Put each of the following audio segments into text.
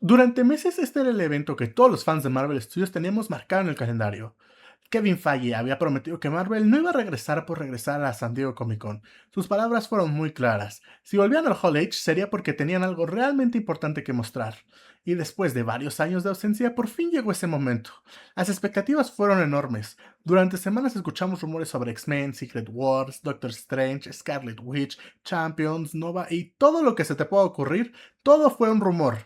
Durante meses este era el evento que todos los fans de Marvel Studios teníamos marcado en el calendario. Kevin Feige había prometido que Marvel no iba a regresar por regresar a San Diego Comic Con. Sus palabras fueron muy claras. Si volvían al Hall H sería porque tenían algo realmente importante que mostrar. Y después de varios años de ausencia, por fin llegó ese momento. Las expectativas fueron enormes. Durante semanas escuchamos rumores sobre X-Men, Secret Wars, Doctor Strange, Scarlet Witch, Champions, Nova y todo lo que se te pueda ocurrir, todo fue un rumor.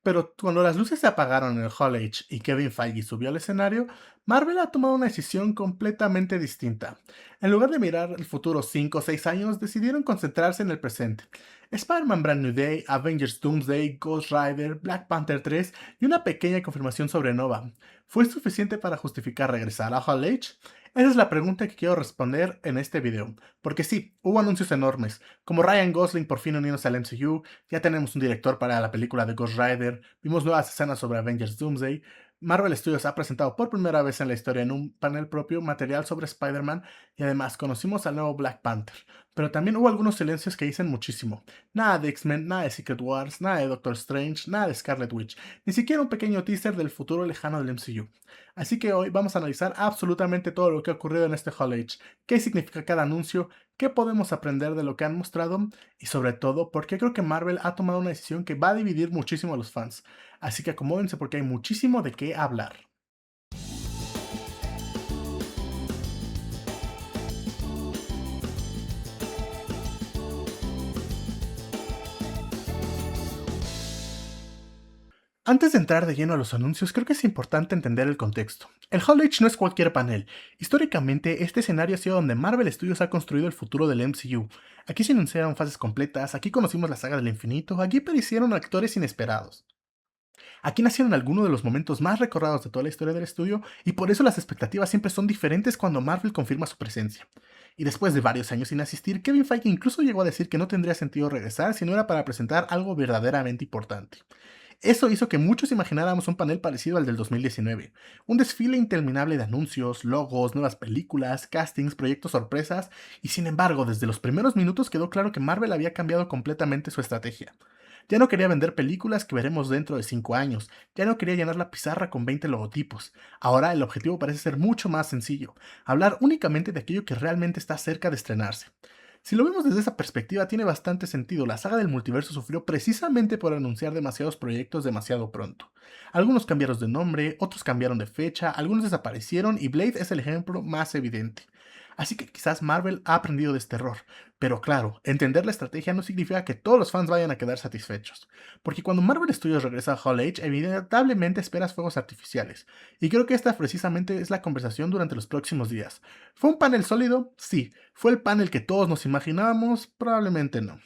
Pero cuando las luces se apagaron en el Hall H y Kevin Feige subió al escenario, Marvel ha tomado una decisión completamente distinta. En lugar de mirar el futuro 5 o 6 años, decidieron concentrarse en el presente. Spider-Man Brand New Day, Avengers Doomsday, Ghost Rider, Black Panther 3 y una pequeña confirmación sobre Nova. ¿Fue suficiente para justificar regresar a Hall H? Esa es la pregunta que quiero responder en este video. Porque sí, hubo anuncios enormes, como Ryan Gosling por fin uniéndose al MCU, ya tenemos un director para la película de Ghost Rider, vimos nuevas escenas sobre Avengers Doomsday, Marvel Studios ha presentado por primera vez en la historia en un panel propio material sobre Spider-Man y además conocimos al nuevo Black Panther. Pero también hubo algunos silencios que dicen muchísimo. Nada de X-Men, nada de Secret Wars, nada de Doctor Strange, nada de Scarlet Witch, ni siquiera un pequeño teaser del futuro lejano del MCU. Así que hoy vamos a analizar absolutamente todo lo que ha ocurrido en este Hall H, qué significa cada anuncio, qué podemos aprender de lo que han mostrado y sobre todo porque creo que Marvel ha tomado una decisión que va a dividir muchísimo a los fans. Así que acomódense porque hay muchísimo de qué hablar. Antes de entrar de lleno a los anuncios, creo que es importante entender el contexto. El Hall H no es cualquier panel. Históricamente, este escenario ha sido donde Marvel Studios ha construido el futuro del MCU. Aquí se anunciaron fases completas, aquí conocimos la saga del infinito, aquí aparecieron actores inesperados. Aquí nacieron algunos de los momentos más recordados de toda la historia del estudio y por eso las expectativas siempre son diferentes cuando Marvel confirma su presencia. Y después de varios años sin asistir, Kevin Feige incluso llegó a decir que no tendría sentido regresar si no era para presentar algo verdaderamente importante. Eso hizo que muchos imagináramos un panel parecido al del 2019, un desfile interminable de anuncios, logos, nuevas películas, castings, proyectos sorpresas, y sin embargo, desde los primeros minutos quedó claro que Marvel había cambiado completamente su estrategia. Ya no quería vender películas que veremos dentro de 5 años, ya no quería llenar la pizarra con 20 logotipos. Ahora el objetivo parece ser mucho más sencillo, hablar únicamente de aquello que realmente está cerca de estrenarse. Si lo vemos desde esa perspectiva, tiene bastante sentido. La saga del multiverso sufrió precisamente por anunciar demasiados proyectos demasiado pronto. Algunos cambiaron de nombre, otros cambiaron de fecha, algunos desaparecieron y Blade es el ejemplo más evidente. Así que quizás Marvel ha aprendido de este error. Pero claro, entender la estrategia no significa que todos los fans vayan a quedar satisfechos. Porque cuando Marvel Studios regresa a Hall H, evidentemente esperas fuegos artificiales. Y creo que esta precisamente es la conversación durante los próximos días. ¿Fue un panel sólido? Sí. ¿Fue el panel que todos nos imaginábamos? Probablemente no.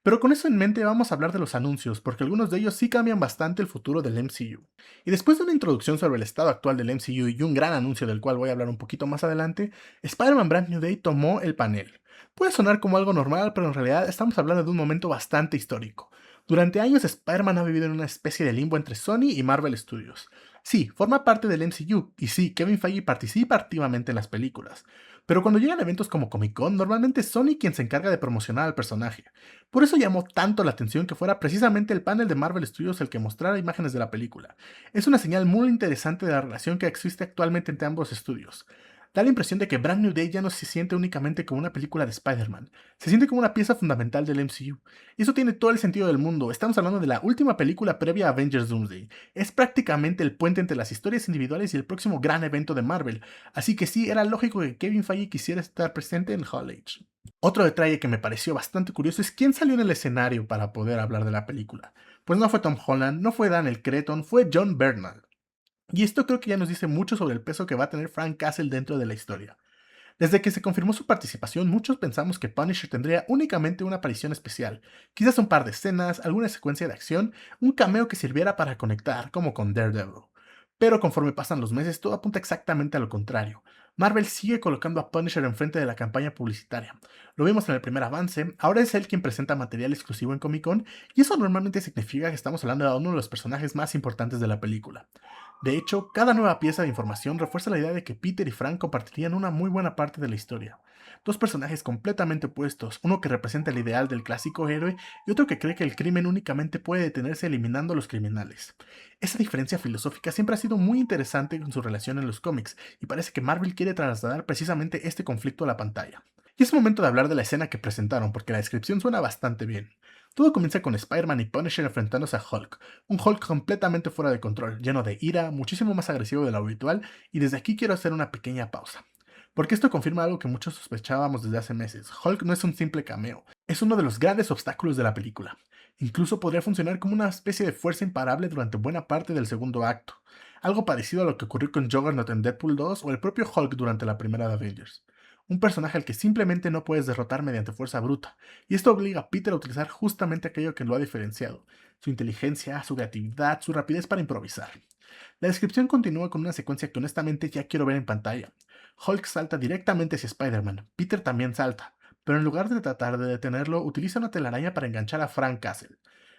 Pero con eso en mente vamos a hablar de los anuncios, porque algunos de ellos sí cambian bastante el futuro del MCU. Y después de una introducción sobre el estado actual del MCU y un gran anuncio del cual voy a hablar un poquito más adelante, Spider-Man Brand New Day tomó el panel. Puede sonar como algo normal, pero en realidad estamos hablando de un momento bastante histórico. Durante años Spider-Man ha vivido en una especie de limbo entre Sony y Marvel Studios. Sí, forma parte del MCU, y sí, Kevin Feige participa activamente en las películas. Pero cuando llegan eventos como Comic Con, normalmente es Sony quien se encarga de promocionar al personaje. Por eso llamó tanto la atención que fuera precisamente el panel de Marvel Studios el que mostrara imágenes de la película. Es una señal muy interesante de la relación que existe actualmente entre ambos estudios. Da la impresión de que Brand New Day ya no se siente únicamente como una película de Spider-Man, se siente como una pieza fundamental del MCU. Y eso tiene todo el sentido del mundo, estamos hablando de la última película previa a Avengers Doomsday. Es prácticamente el puente entre las historias individuales y el próximo gran evento de Marvel, así que sí, era lógico que Kevin Feige quisiera estar presente en Hall H. Otro detalle que me pareció bastante curioso es quién salió en el escenario para poder hablar de la película. Pues no fue Tom Holland, no fue Daniel Cretton, fue John Bernal. Y esto creo que ya nos dice mucho sobre el peso que va a tener Frank Castle dentro de la historia. Desde que se confirmó su participación, muchos pensamos que Punisher tendría únicamente una aparición especial, quizás un par de escenas, alguna secuencia de acción, un cameo que sirviera para conectar, como con Daredevil. Pero conforme pasan los meses, todo apunta exactamente a lo contrario. Marvel sigue colocando a Punisher enfrente de la campaña publicitaria. Lo vimos en el primer avance, ahora es él quien presenta material exclusivo en Comic Con, y eso normalmente significa que estamos hablando de uno de los personajes más importantes de la película. De hecho, cada nueva pieza de información refuerza la idea de que Peter y Frank compartirían una muy buena parte de la historia. dos personajes completamente opuestos, uno que representa el ideal del clásico héroe y otro que cree que el crimen únicamente puede detenerse eliminando a los criminales. Esa diferencia filosófica siempre ha sido muy interesante en su relación en los cómics, y parece que Marvel quiere trasladar precisamente este conflicto a la pantalla. Y es momento de hablar de la escena que presentaron, porque la descripción suena bastante bien. Todo comienza con Spider-Man y Punisher enfrentándose a Hulk, un Hulk completamente fuera de control, lleno de ira, muchísimo más agresivo de lo habitual, y desde aquí quiero hacer una pequeña pausa. Porque esto confirma algo que muchos sospechábamos desde hace meses: Hulk no es un simple cameo, es uno de los grandes obstáculos de la película. Incluso podría funcionar como una especie de fuerza imparable durante buena parte del segundo acto, algo parecido a lo que ocurrió con Juggernaut en Deadpool 2 o el propio Hulk durante la primera de Avengers. Un personaje al que simplemente no puedes derrotar mediante fuerza bruta, y esto obliga a Peter a utilizar justamente aquello que lo ha diferenciado: su inteligencia, su creatividad, su rapidez para improvisar. La descripción continúa con una secuencia que honestamente ya quiero ver en pantalla. Hulk salta directamente hacia Spider-Man, Peter también salta, pero en lugar de tratar de detenerlo, utiliza una telaraña para enganchar a Frank Castle.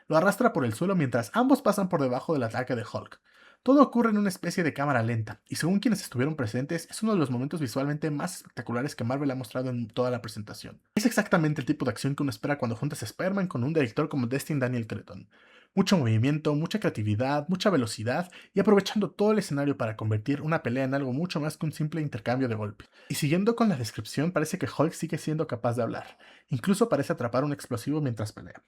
Lo arrastra por el suelo mientras ambos pasan por debajo del ataque de Hulk. Todo ocurre en una especie de cámara lenta, y según quienes estuvieron presentes, es uno de los momentos visualmente más espectaculares que Marvel ha mostrado en toda la presentación. Es exactamente el tipo de acción que uno espera cuando juntas a Spider-Man con un director como Destin Daniel Cretton. Mucho movimiento, mucha creatividad, mucha velocidad, y aprovechando todo el escenario para convertir una pelea en algo mucho más que un simple intercambio de golpes. Y siguiendo con la descripción, parece que Hulk sigue siendo capaz de hablar, incluso parece atrapar un explosivo mientras pelea.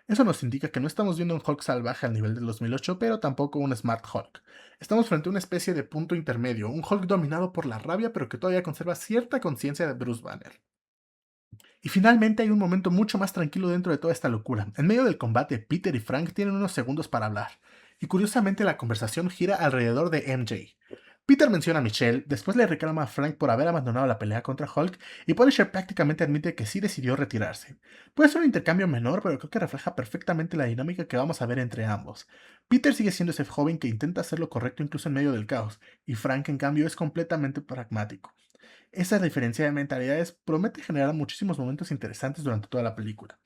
Eso nos indica que no estamos viendo un Hulk salvaje al nivel del 2008, pero tampoco un Smart Hulk. Estamos frente a una especie de punto intermedio, un Hulk dominado por la rabia pero que todavía conserva cierta conciencia de Bruce Banner. Y finalmente hay un momento mucho más tranquilo dentro de toda esta locura. En medio del combate, Peter y Frank tienen unos segundos para hablar, y curiosamente la conversación gira alrededor de MJ. Peter menciona a Michelle, después le reclama a Frank por haber abandonado la pelea contra Hulk, y Punisher prácticamente admite que sí decidió retirarse. Puede ser un intercambio menor, pero creo que refleja perfectamente la dinámica que vamos a ver entre ambos. Peter sigue siendo ese joven que intenta hacer lo correcto incluso en medio del caos, y Frank en cambio es completamente pragmático. Esa diferencia de mentalidades promete generar muchísimos momentos interesantes durante toda la película.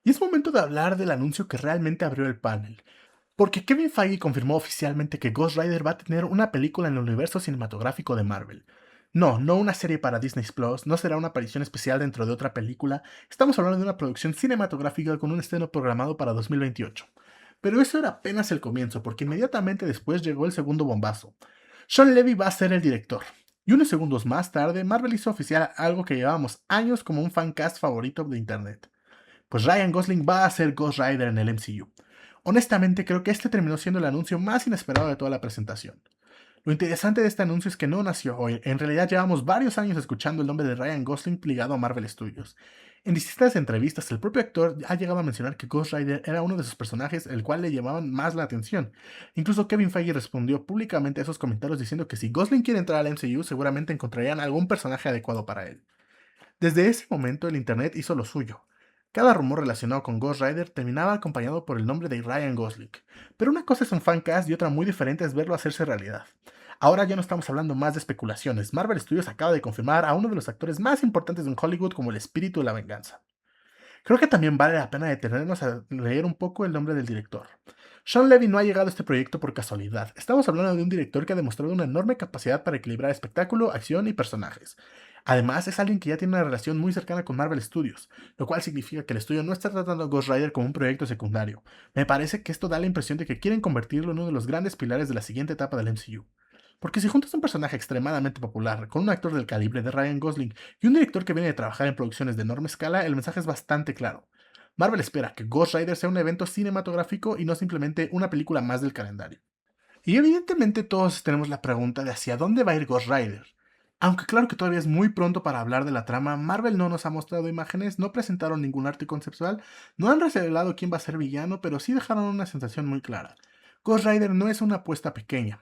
Y es momento de hablar del anuncio que realmente abrió el panel, porque Kevin Feige confirmó oficialmente que Ghost Rider va a tener una película en el universo cinematográfico de Marvel. No, no una serie para Disney Plus, no será una aparición especial dentro de otra película, estamos hablando de una producción cinematográfica con un estreno programado para 2028. Pero eso era apenas el comienzo, porque inmediatamente después llegó el segundo bombazo. Sean Levy va a ser el director. Y unos segundos más tarde, Marvel hizo oficial algo que llevábamos años como un fancast favorito de internet: pues Ryan Gosling va a ser Ghost Rider en el MCU. Honestamente, creo que este terminó siendo el anuncio más inesperado de toda la presentación. Lo interesante de este anuncio es que no nació hoy, en realidad llevamos varios años escuchando el nombre de Ryan Gosling ligado a Marvel Studios. En distintas entrevistas, el propio actor ha llegado a mencionar que Ghost Rider era uno de sus personajes el cual le llamaban más la atención. Incluso Kevin Feige respondió públicamente a esos comentarios diciendo que si Gosling quiere entrar al MCU seguramente encontrarían algún personaje adecuado para él. Desde ese momento el internet hizo lo suyo. Cada rumor relacionado con Ghost Rider terminaba acompañado por el nombre de Ryan Gosling. Pero una cosa es un fancast y otra muy diferente es verlo hacerse realidad. Ahora ya no estamos hablando más de especulaciones. Marvel Studios acaba de confirmar a uno de los actores más importantes en Hollywood como el espíritu de la venganza. Creo que también vale la pena detenernos a leer un poco el nombre del director. Sean Levy no ha llegado a este proyecto por casualidad. Estamos hablando de un director que ha demostrado una enorme capacidad para equilibrar espectáculo, acción y personajes. Además, es alguien que ya tiene una relación muy cercana con Marvel Studios, lo cual significa que el estudio no está tratando a Ghost Rider como un proyecto secundario. Me parece que esto da la impresión de que quieren convertirlo en uno de los grandes pilares de la siguiente etapa del MCU. Porque si juntas un personaje extremadamente popular con un actor del calibre de Ryan Gosling y un director que viene de trabajar en producciones de enorme escala, el mensaje es bastante claro. Marvel espera que Ghost Rider sea un evento cinematográfico y no simplemente una película más del calendario. Y evidentemente todos tenemos la pregunta de hacia dónde va a ir Ghost Rider. Aunque claro que todavía es muy pronto para hablar de la trama, Marvel no nos ha mostrado imágenes, no presentaron ningún arte conceptual, no han revelado quién va a ser villano, pero sí dejaron una sensación muy clara: Ghost Rider no es una apuesta pequeña.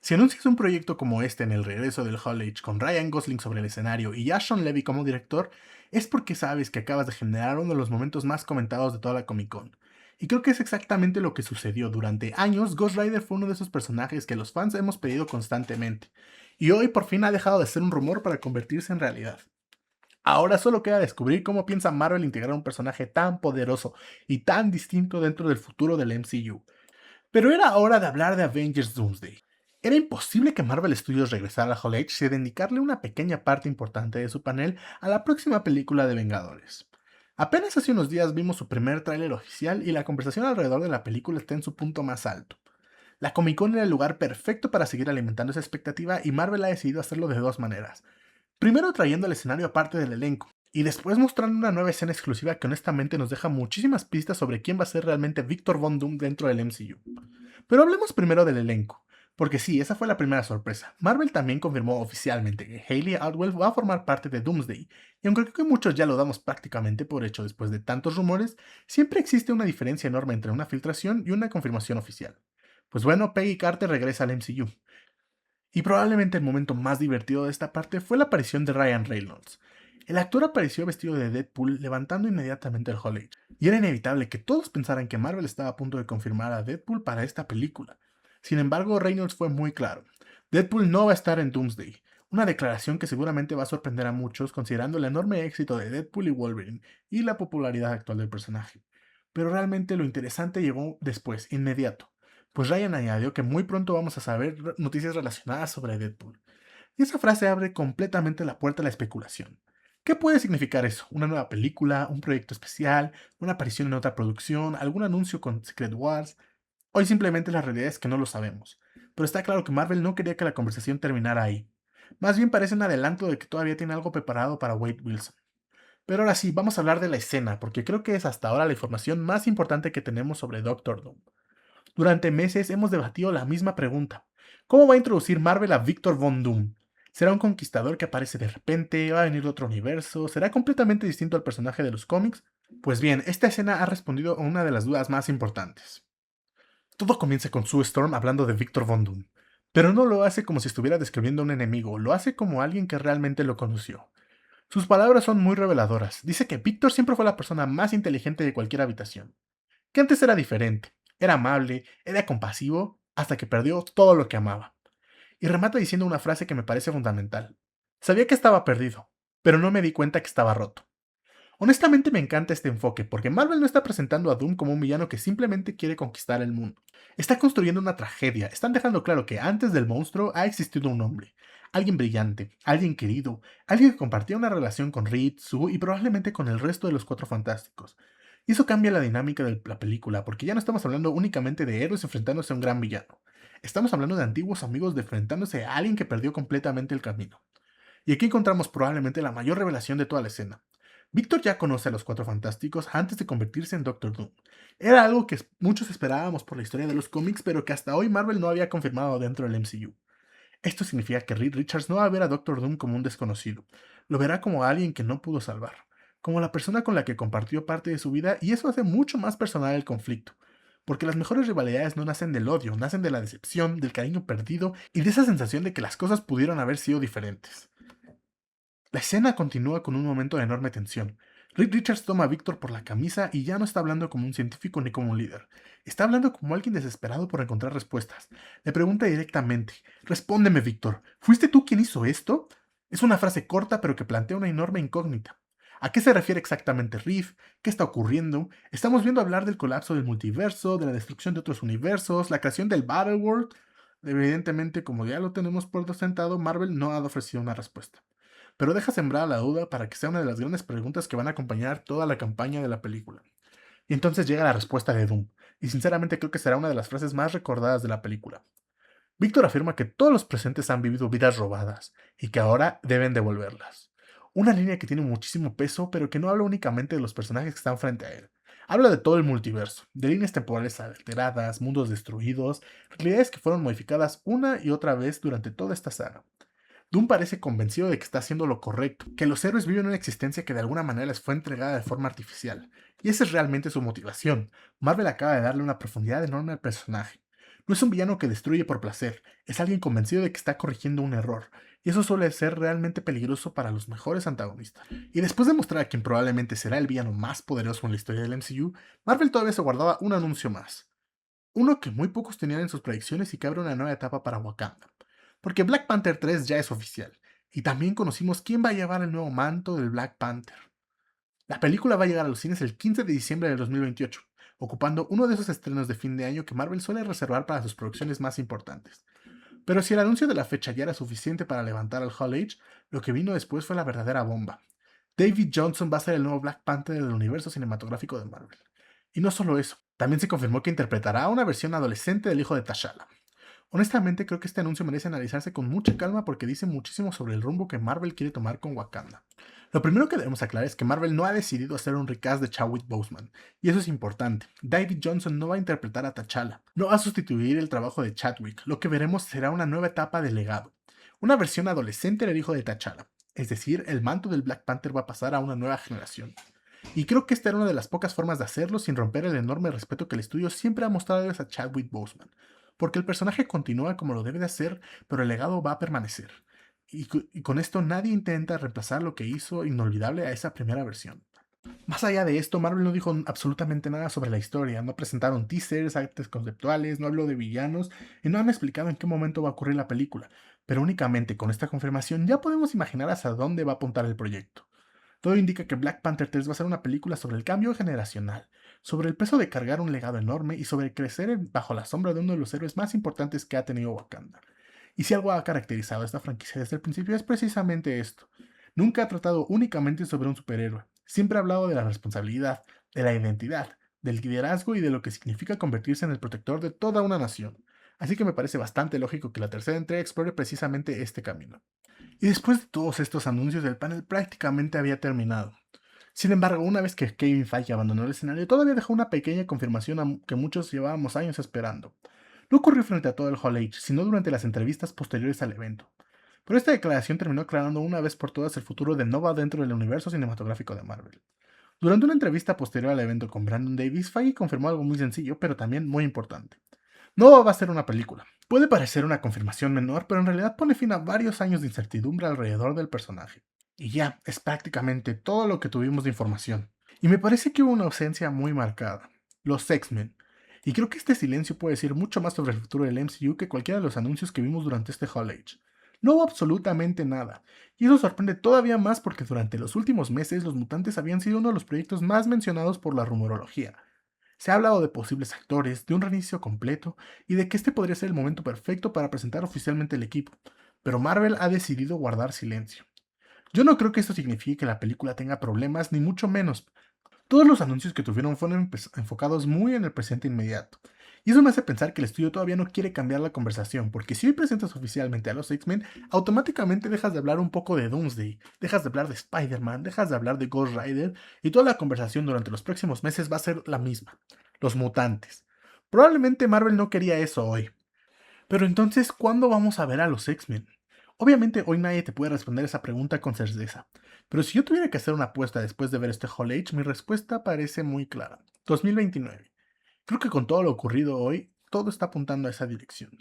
Si anuncias un proyecto como este en el regreso del Hall H con Ryan Gosling sobre el escenario y ya Sean Levy como director, es porque sabes que acabas de generar uno de los momentos más comentados de toda la Comic Con. Y creo que es exactamente lo que sucedió. Durante años, Ghost Rider fue uno de esos personajes que los fans hemos pedido constantemente, y hoy por fin ha dejado de ser un rumor para convertirse en realidad. Ahora solo queda descubrir cómo piensa Marvel integrar un personaje tan poderoso y tan distinto dentro del futuro del MCU. Pero era hora de hablar de Avengers Doomsday. Era imposible que Marvel Studios regresara a Hall H sin dedicarle una pequeña parte importante de su panel a la próxima película de Vengadores. Apenas hace unos días vimos su primer tráiler oficial y la conversación alrededor de la película está en su punto más alto. La Comic Con era el lugar perfecto para seguir alimentando esa expectativa y Marvel ha decidido hacerlo de dos maneras. Primero trayendo el escenario aparte del elenco, y después mostrando una nueva escena exclusiva que honestamente nos deja muchísimas pistas sobre quién va a ser realmente Victor Von Doom dentro del MCU. Pero hablemos primero del elenco, porque sí, esa fue la primera sorpresa. Marvel también confirmó oficialmente que Hayley Atwell va a formar parte de Doomsday, y aunque creo que muchos ya lo damos prácticamente por hecho después de tantos rumores, siempre existe una diferencia enorme entre una filtración y una confirmación oficial. Pues bueno, Peggy Carter regresa al MCU, y probablemente el momento más divertido de esta parte fue la aparición de Ryan Reynolds. El actor apareció vestido de Deadpool levantando inmediatamente el Holly, y era inevitable que todos pensaran que Marvel estaba a punto de confirmar a Deadpool para esta película. Sin embargo, Reynolds fue muy claro. Deadpool no va a estar en Doomsday, una declaración que seguramente va a sorprender a muchos considerando el enorme éxito de Deadpool y Wolverine y la popularidad actual del personaje. Pero realmente lo interesante llegó después, inmediato, pues Ryan añadió que muy pronto vamos a saber noticias relacionadas sobre Deadpool. Y esa frase abre completamente la puerta a la especulación. ¿Qué puede significar eso? ¿Una nueva película? ¿Un proyecto especial? ¿Una aparición en otra producción? ¿Algún anuncio con Secret Wars? Hoy simplemente la realidad es que no lo sabemos. Pero está claro que Marvel no quería que la conversación terminara ahí. Más bien parece un adelanto de que todavía tiene algo preparado para Wade Wilson. Pero ahora sí, vamos a hablar de la escena, porque creo que es hasta ahora la información más importante que tenemos sobre Doctor Doom. Durante meses hemos debatido la misma pregunta. ¿Cómo va a introducir Marvel a Victor Von Doom? ¿Será un conquistador que aparece de repente? ¿Va a venir de otro universo? ¿Será completamente distinto al personaje de los cómics? Pues bien, esta escena ha respondido a una de las dudas más importantes. Todo comienza con Sue Storm hablando de Victor Von Doom, pero no lo hace como si estuviera describiendo a un enemigo, lo hace como alguien que realmente lo conoció. Sus palabras son muy reveladoras. Dice que Victor siempre fue la persona más inteligente de cualquier habitación, que antes era diferente, era amable, era compasivo, hasta que perdió todo lo que amaba. Y remata diciendo una frase que me parece fundamental. Sabía que estaba perdido, pero no me di cuenta que estaba roto. Honestamente me encanta este enfoque, porque Marvel no está presentando a Doom como un villano que simplemente quiere conquistar el mundo. Está construyendo una tragedia, están dejando claro que antes del monstruo ha existido un hombre. Alguien brillante, alguien querido, alguien que compartía una relación con Reed, Sue y probablemente con el resto de los Cuatro Fantásticos. Y eso cambia la dinámica de la película, porque ya no estamos hablando únicamente de héroes enfrentándose a un gran villano. Estamos hablando de antiguos amigos enfrentándose a alguien que perdió completamente el camino. Y aquí encontramos probablemente la mayor revelación de toda la escena. Víctor ya conoce a los Cuatro Fantásticos antes de convertirse en Doctor Doom. Era algo que muchos esperábamos por la historia de los cómics, pero que hasta hoy Marvel no había confirmado dentro del MCU. Esto significa que Reed Richards no va a ver a Doctor Doom como un desconocido, lo verá como a alguien que no pudo salvar, como la persona con la que compartió parte de su vida, y eso hace mucho más personal el conflicto. Porque las mejores rivalidades no nacen del odio, nacen de la decepción, del cariño perdido y de esa sensación de que las cosas pudieron haber sido diferentes. La escena continúa con un momento de enorme tensión. Reed Richards toma a Victor por la camisa y ya no está hablando como un científico ni como un líder. Está hablando como alguien desesperado por encontrar respuestas. Le pregunta directamente: Respóndeme, Victor, ¿fuiste tú quien hizo esto? Es una frase corta pero que plantea una enorme incógnita. ¿A qué se refiere exactamente Reed? ¿Qué está ocurriendo? Estamos viendo hablar del colapso del multiverso, de la destrucción de otros universos, la creación del Battleworld. Evidentemente, como ya lo tenemos por sentado, Marvel no ha ofrecido una respuesta, pero deja sembrada la duda para que sea una de las grandes preguntas que van a acompañar toda la campaña de la película. Y entonces llega la respuesta de Doom, y sinceramente creo que será una de las frases más recordadas de la película. Víctor afirma que todos los presentes han vivido vidas robadas, y que ahora deben devolverlas. Una línea que tiene muchísimo peso, pero que no habla únicamente de los personajes que están frente a él. Habla de todo el multiverso, de líneas temporales alteradas, mundos destruidos, realidades que fueron modificadas una y otra vez durante toda esta saga. Doom parece convencido de que está haciendo lo correcto, que los héroes viven una existencia que de alguna manera les fue entregada de forma artificial. Y esa es realmente su motivación. Marvel acaba de darle una profundidad enorme al personaje. No es un villano que destruye por placer, es alguien convencido de que está corrigiendo un error, y eso suele ser realmente peligroso para los mejores antagonistas. Y después de mostrar a quien probablemente será el villano más poderoso en la historia del MCU, Marvel todavía se guardaba un anuncio más. Uno que muy pocos tenían en sus predicciones y que abre una nueva etapa para Wakanda. Porque Black Panther 3 ya es oficial, y también conocimos quién va a llevar el nuevo manto del Black Panther. La película va a llegar a los cines el 15 de diciembre de 2028, ocupando uno de esos estrenos de fin de año que Marvel suele reservar para sus producciones más importantes. Pero si el anuncio de la fecha ya era suficiente para levantar al Hall H, lo que vino después fue la verdadera bomba. David Johnson va a ser el nuevo Black Panther del universo cinematográfico de Marvel. Y no solo eso, también se confirmó que interpretará una versión adolescente del hijo de T'Challa. Honestamente, creo que este anuncio merece analizarse con mucha calma porque dice muchísimo sobre el rumbo que Marvel quiere tomar con Wakanda. Lo primero que debemos aclarar es que Marvel no ha decidido hacer un recast de Chadwick Boseman, y eso es importante. David Johnson no va a interpretar a T'Challa, no va a sustituir el trabajo de Chadwick, lo que veremos será una nueva etapa de legado, una versión adolescente del hijo de T'Challa, es decir, el manto del Black Panther va a pasar a una nueva generación. Y creo que esta era una de las pocas formas de hacerlo sin romper el enorme respeto que el estudio siempre ha mostrado hacia Chadwick Boseman, porque el personaje continúa como lo debe de hacer, pero el legado va a permanecer. Y con esto nadie intenta reemplazar lo que hizo inolvidable a esa primera versión. Más allá de esto, Marvel no dijo absolutamente nada sobre la historia, no presentaron teasers, artes conceptuales, no habló de villanos y no han explicado en qué momento va a ocurrir la película, pero únicamente con esta confirmación ya podemos imaginar hacia dónde va a apuntar el proyecto. Todo indica que Black Panther 3 va a ser una película sobre el cambio generacional, sobre el peso de cargar un legado enorme y sobre crecer bajo la sombra de uno de los héroes más importantes que ha tenido Wakanda. Y si algo ha caracterizado a esta franquicia desde el principio es precisamente esto. Nunca ha tratado únicamente sobre un superhéroe, siempre ha hablado de la responsabilidad, de la identidad, del liderazgo y de lo que significa convertirse en el protector de toda una nación. Así que me parece bastante lógico que la tercera entrega explore precisamente este camino. Y después de todos estos anuncios, el panel prácticamente había terminado. Sin embargo, una vez que Kevin Feige abandonó el escenario, todavía dejó una pequeña confirmación que muchos llevábamos años esperando. No ocurrió frente a todo el Hall H, sino durante las entrevistas posteriores al evento. Pero esta declaración terminó aclarando una vez por todas el futuro de Nova dentro del universo cinematográfico de Marvel. Durante una entrevista posterior al evento con Brandon Davis, Feige confirmó algo muy sencillo, pero también muy importante. Nova va a ser una película. Puede parecer una confirmación menor, pero en realidad pone fin a varios años de incertidumbre alrededor del personaje. Y ya, es prácticamente todo lo que tuvimos de información. Y me parece que hubo una ausencia muy marcada. Los X-Men. Y creo que este silencio puede decir mucho más sobre el futuro del MCU que cualquiera de los anuncios que vimos durante este Hall Age. No hubo absolutamente nada. Y eso sorprende todavía más porque durante los últimos meses los mutantes habían sido uno de los proyectos más mencionados por la rumorología. Se ha hablado de posibles actores, de un reinicio completo y de que este podría ser el momento perfecto para presentar oficialmente el equipo, pero Marvel ha decidido guardar silencio. Yo no creo que esto signifique que la película tenga problemas, ni mucho menos. Todos los anuncios que tuvieron fueron enfocados muy en el presente inmediato. Y eso me hace pensar que el estudio todavía no quiere cambiar la conversación, porque si hoy presentas oficialmente a los X-Men, automáticamente dejas de hablar un poco de Doomsday, dejas de hablar de Spider-Man, dejas de hablar de Ghost Rider, y toda la conversación durante los próximos meses va a ser la misma. Los mutantes. Probablemente Marvel no quería eso hoy. Pero entonces, ¿cuándo vamos a ver a los X-Men? Obviamente hoy nadie te puede responder esa pregunta con certeza, pero si yo tuviera que hacer una apuesta después de ver este Hall H, mi respuesta parece muy clara. 2029. Creo que con todo lo ocurrido hoy, todo está apuntando a esa dirección.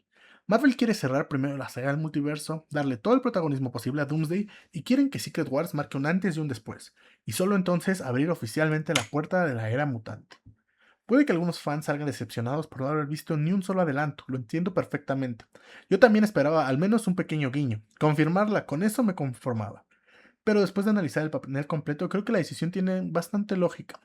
Marvel quiere cerrar primero la saga del multiverso, darle todo el protagonismo posible a Doomsday y quieren que Secret Wars marque un antes y un después, y solo entonces abrir oficialmente la puerta de la era mutante. Puede que algunos fans salgan decepcionados por no haber visto ni un solo adelanto, lo entiendo perfectamente. Yo también esperaba al menos un pequeño guiño, confirmarla, con eso me conformaba. Pero después de analizar el panel completo, creo que la decisión tiene bastante lógica.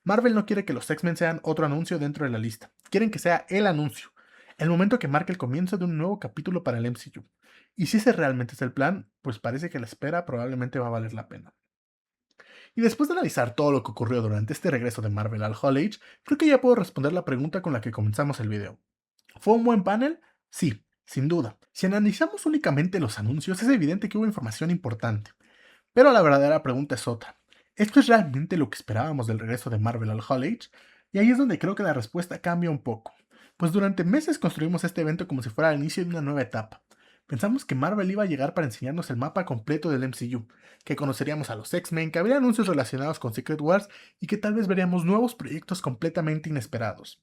Marvel no quiere que los X-Men sean otro anuncio dentro de la lista, quieren que sea el anuncio, el momento que marque el comienzo de un nuevo capítulo para el MCU. Y si ese realmente es el plan, pues parece que la espera probablemente va a valer la pena. Y después de analizar todo lo que ocurrió durante este regreso de Marvel al Hall H, creo que ya puedo responder la pregunta con la que comenzamos el video. ¿Fue un buen panel? Sí, sin duda. Si analizamos únicamente los anuncios, es evidente que hubo información importante. Pero la verdadera pregunta es otra. ¿Esto es realmente lo que esperábamos del regreso de Marvel al Hall H? Y ahí es donde creo que la respuesta cambia un poco. Pues durante meses construimos este evento como si fuera el inicio de una nueva etapa. Pensamos que Marvel iba a llegar para enseñarnos el mapa completo del MCU, que conoceríamos a los X-Men, que habría anuncios relacionados con Secret Wars y que tal vez veríamos nuevos proyectos completamente inesperados.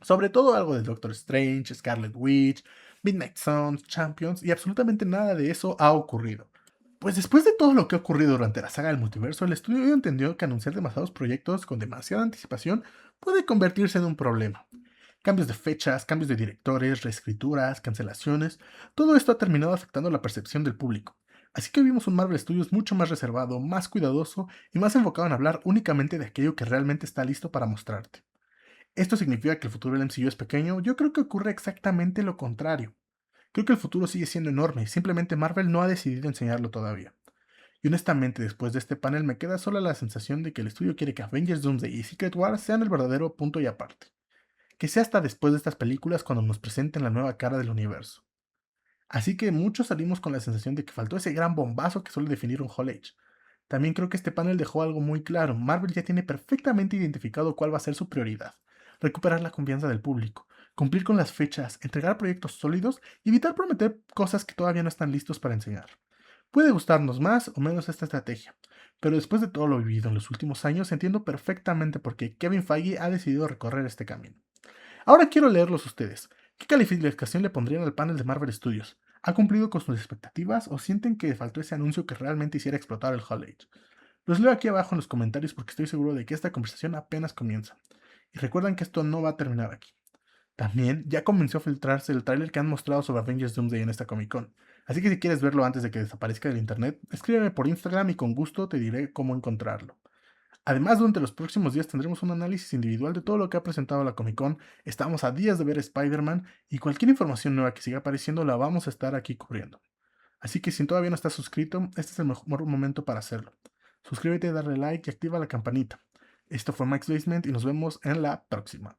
Sobre todo algo de Doctor Strange, Scarlet Witch, Midnight Suns, Champions, y absolutamente nada de eso ha ocurrido. Pues después de todo lo que ha ocurrido durante la saga del multiverso, el estudio entendió que anunciar demasiados proyectos con demasiada anticipación puede convertirse en un problema. Cambios de fechas, cambios de directores, reescrituras, cancelaciones, todo esto ha terminado afectando la percepción del público. Así que vimos un Marvel Studios mucho más reservado, más cuidadoso y más enfocado en hablar únicamente de aquello que realmente está listo para mostrarte. ¿Esto significa que el futuro del MCU es pequeño? Yo creo que ocurre exactamente lo contrario. Creo que el futuro sigue siendo enorme, simplemente Marvel no ha decidido enseñarlo todavía. Y honestamente, después de este panel me queda sola la sensación de que el estudio quiere que Avengers Doomsday y Secret Wars sean el verdadero punto y aparte. Que sea hasta después de estas películas cuando nos presenten la nueva cara del universo. Así que muchos salimos con la sensación de que faltó ese gran bombazo que suele definir un Hall H. También creo que este panel dejó algo muy claro, Marvel ya tiene perfectamente identificado cuál va a ser su prioridad. Recuperar la confianza del público, cumplir con las fechas, entregar proyectos sólidos y evitar prometer cosas que todavía no están listos para enseñar. Puede gustarnos más o menos esta estrategia, pero después de todo lo vivido en los últimos años entiendo perfectamente por qué Kevin Feige ha decidido recorrer este camino. Ahora quiero leerlos ustedes. ¿Qué calificación le pondrían al panel de Marvel Studios? ¿Ha cumplido con sus expectativas o sienten que faltó ese anuncio que realmente hiciera explotar el Hall H? Los leo aquí abajo en los comentarios porque estoy seguro de que esta conversación apenas comienza. Y recuerden que esto no va a terminar aquí. También ya comenzó a filtrarse el tráiler que han mostrado sobre Avengers Doomsday en esta Comic Con. Así que si quieres verlo antes de que desaparezca del internet, escríbeme por Instagram y con gusto te diré cómo encontrarlo. Además, durante los próximos días tendremos un análisis individual de todo lo que ha presentado la Comic Con. Estamos a días de ver Spider-Man y cualquier información nueva que siga apareciendo la vamos a estar aquí cubriendo. Así que si todavía no estás suscrito, este es el mejor momento para hacerlo. Suscríbete, darle like y activa la campanita. Esto fue Max Basement y nos vemos en la próxima.